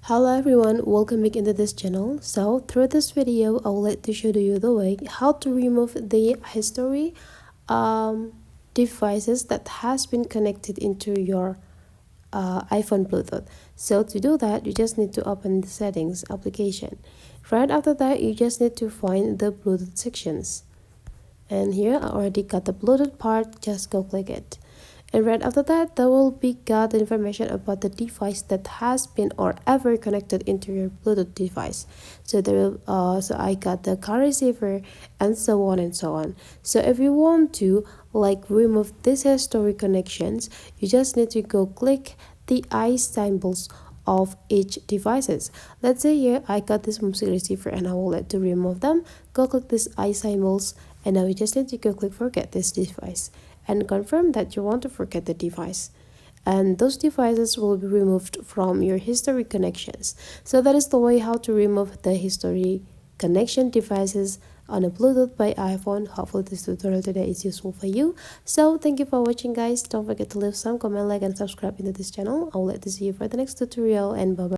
Hello everyone, welcome back into this channel. So through this video, I would like to show you the way how to remove the history devices that has been connected into your iPhone Bluetooth. So to do that, you just need to open the settings application. Right after that, you just need to find the Bluetooth sections. And here I already got the Bluetooth part, just go click it. And right after that, there will be got the information about the device that has been or ever connected into your Bluetooth device. So there will so I got the car receiver and so on and so on. So if you want to remove these history connections, you just need to go click the eye symbols of each devices. Let's say here I got this music receiver and I will like to remove them. Go click this eye symbols and now you just need to go click forget this device and confirm that you want to forget the device, and those devices will be removed from your history connections. So that is the way how to remove the history connection devices on a Bluetooth by iPhone. Hopefully this tutorial today is useful for you. So thank you for watching guys. Don't forget to leave some comment, like and subscribe into this channel. I would like to see you for the next tutorial, and bye bye.